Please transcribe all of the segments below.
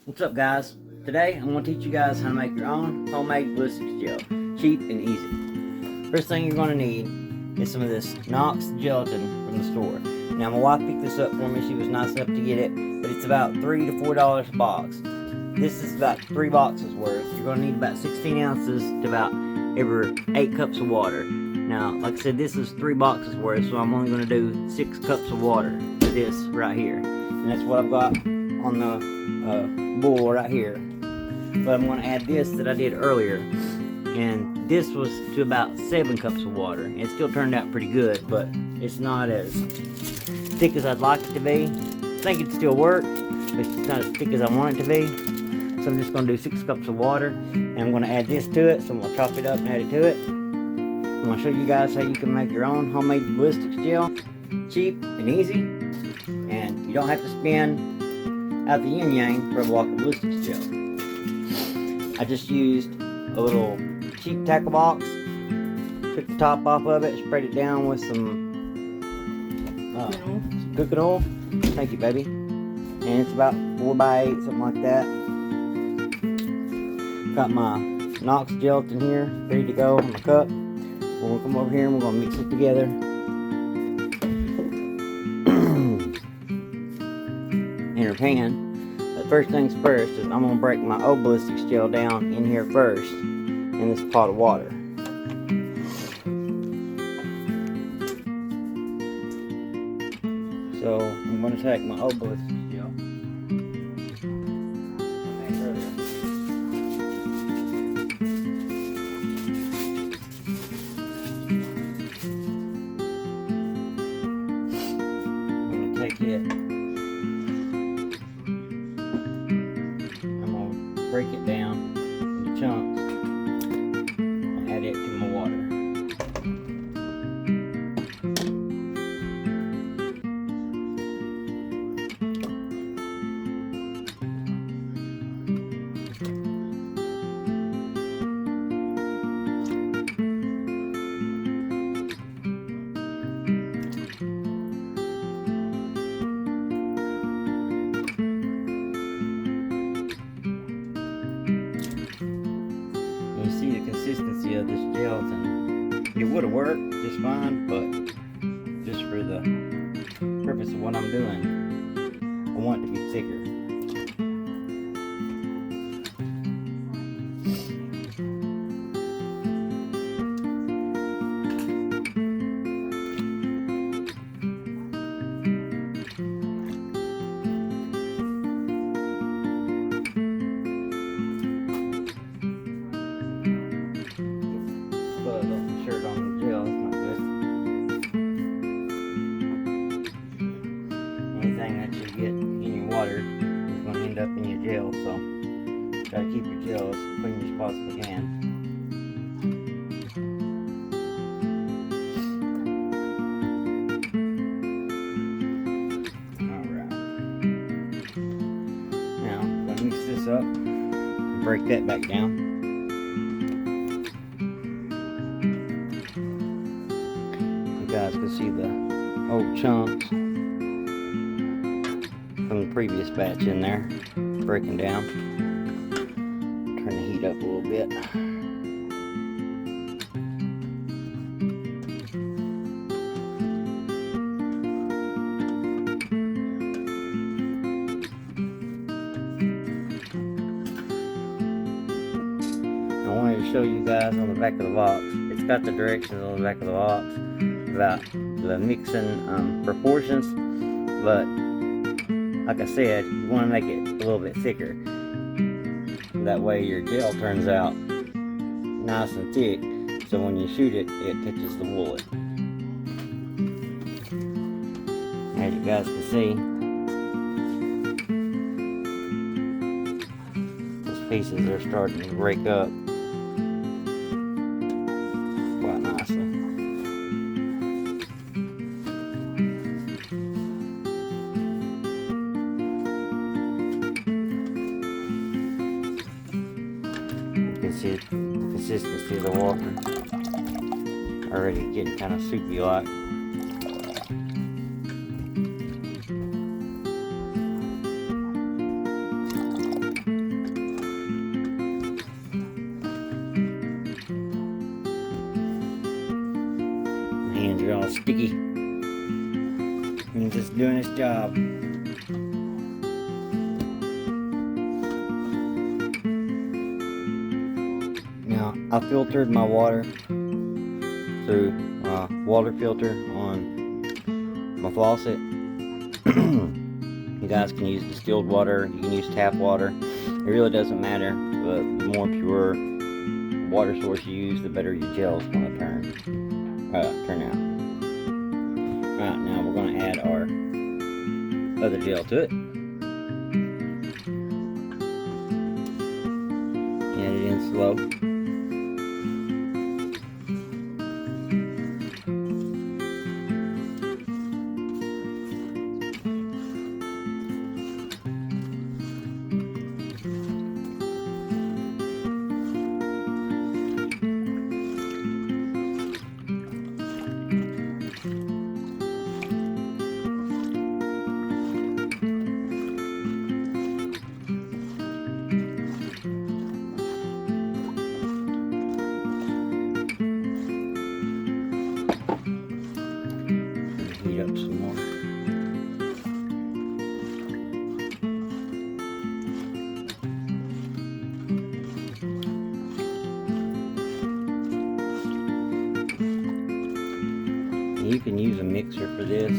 What's up, guys? Today I'm going to teach you guys how to make your own homemade ballistics gel, cheap and easy. First thing you're going to need is some of this Knox gelatin from the store. Now my wife picked this up for me. She was nice enough to get it, but it's about $3 to $4 a box. This is about 3 boxes worth. You're going to need about 16 ounces to about every 8 cups of water. Now, like I said, this is 3 boxes worth, so I'm only going to do 6 cups of water for this right here. And that's what I've got on the bowl right here. But I'm going to add this that I did earlier, and this was to about 7 cups of water. It still turned out pretty good, but it's not as thick as I'd like it to be. I think it still works, but it's not as thick as I want it to be. So I'm just going to do 6 cups of water, and I'm going to add this to it. So I'm going to chop it up and add it to it. I'm going to show you guys how you can make your own homemade ballistics gel, cheap and easy, and you don't have to spend out the yin yang for a block of ballistics gel. I just used a little cheap tackle box, took the top off of it, sprayed it down with some cooking oil. Thank you, baby. And it's about 4x8, something like that. Got my Knox gelatin here, ready to go in my cup. We're gonna come over here and we're gonna mix it together. In her pan. But first things first is I'm gonna break my old ballistics gel down in here first in this pot of water. So I'm gonna take my old ballistics gel. Take it, I'm going to break it down into chunks and add it to my water. You see the consistency of this gelatin. It would have worked just fine, but just for the purpose of what I'm doing, I want it to be thicker. Shirt on the gel, it's not good. Anything that you get in your water is going to end up in your gel, so try to keep your gel as clean as you possibly can. Alright. Now, I'm going to mix this up and break that back down. You guys can see the old chunks from the previous batch in there breaking down. Turn the heat up a little bit. I wanted to show you guys on the back of the box. It's got the directions on the back of the box about the mixing proportions, but like I said, you want to make it a little bit thicker. That way your gel turns out nice and thick, so when you shoot it, it touches the bullet. As you guys can see, those pieces are starting to break up quite nicely. You can see the consistency of the water already getting kind of soupy like. It's all sticky. And just doing its job. Now, I filtered my water through a water filter on my faucet. You guys can use distilled water, you can use tap water. It really doesn't matter, but the more pure water source you use, the better your gel's going to turn out. Alright, now we're going to add our other gel to it. Add it in slow. Heat up some more. You can use a mixer for this.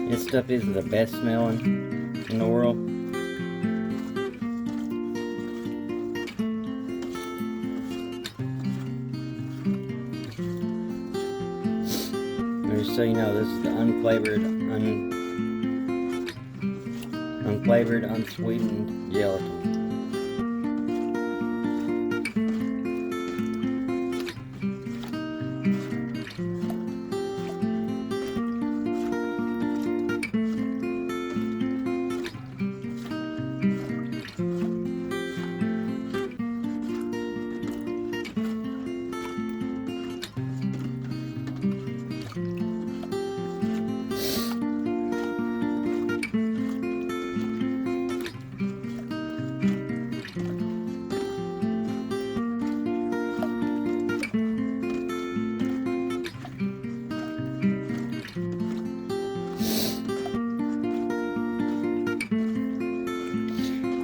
This stuff isn't the best smelling in the world. Just so you know, this is the unflavored, unsweetened gelatin.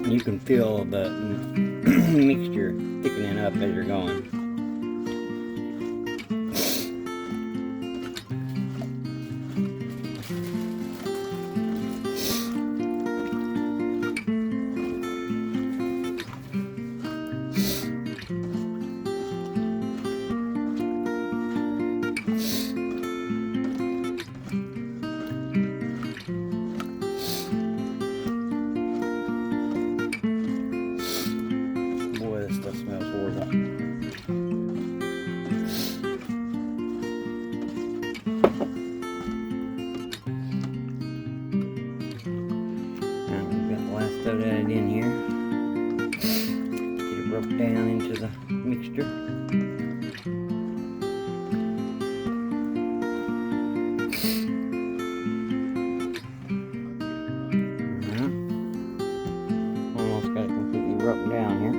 You can feel the mixture thickening up as you're going. That smells horrible. Now we've got the last of it added in here. Get it rubbed down into the mixture. Almost got it completely rubbed down here.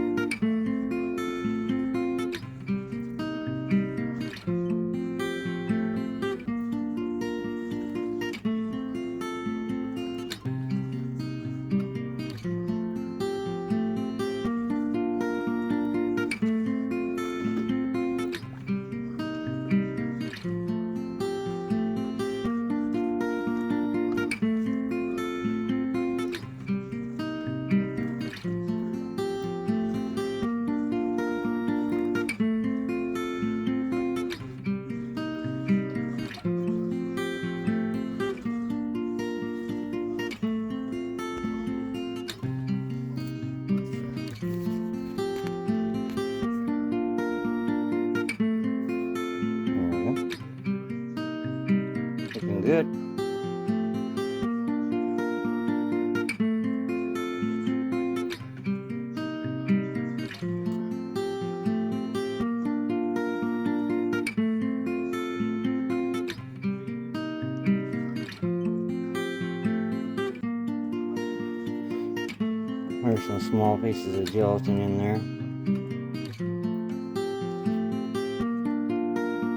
good. There's some small pieces of gelatin in there.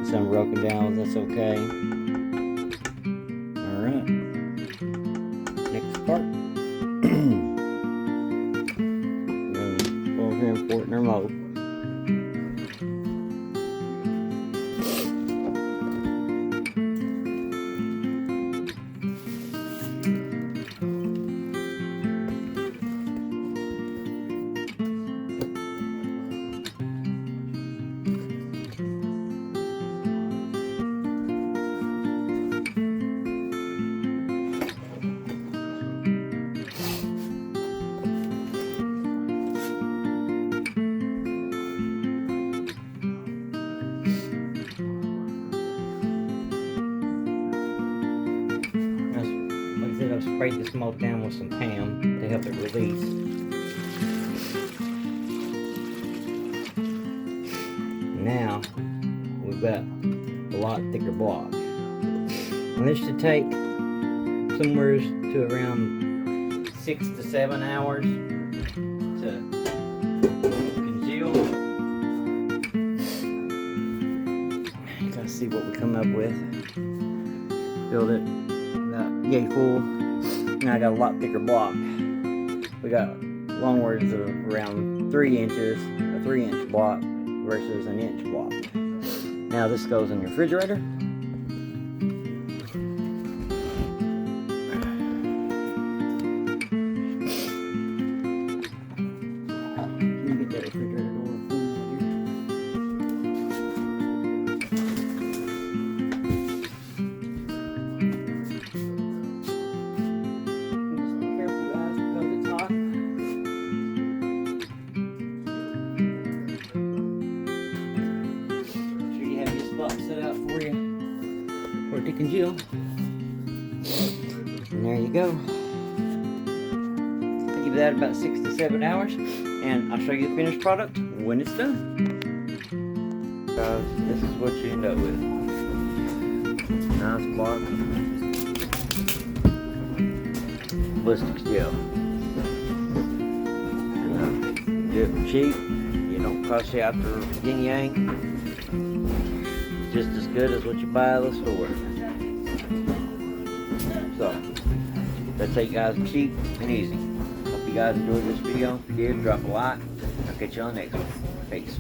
Some broken down, that's okay. Alright. Next part. Go over here and pour it in our mold. I've sprayed this mold down with some PAM to help it release. Now we've got a lot thicker block. And this should take somewhere to around 6 to 7 hours to congeal. You gotta see what we come up with. Build it about yay full. Now I got a lot thicker block. We got long words of around 3 inches, a 3-inch block versus an inch block. Now this goes in the refrigerator. Can you get that refrigerator door full, my set out for you for it to congeal. And there you go. I'll give that about 6 to 7 hours, and I'll show you the finished product when it's done. Guys, this is what you end up with. Nice block ballistics gel. And do it cheap. You don't cost you after yin yang. Just as good as what you buy at the store. So, that's how you guys are cheap and easy. Hope you guys enjoyed this video. If you did, drop a like. I'll catch you on the next one. Peace.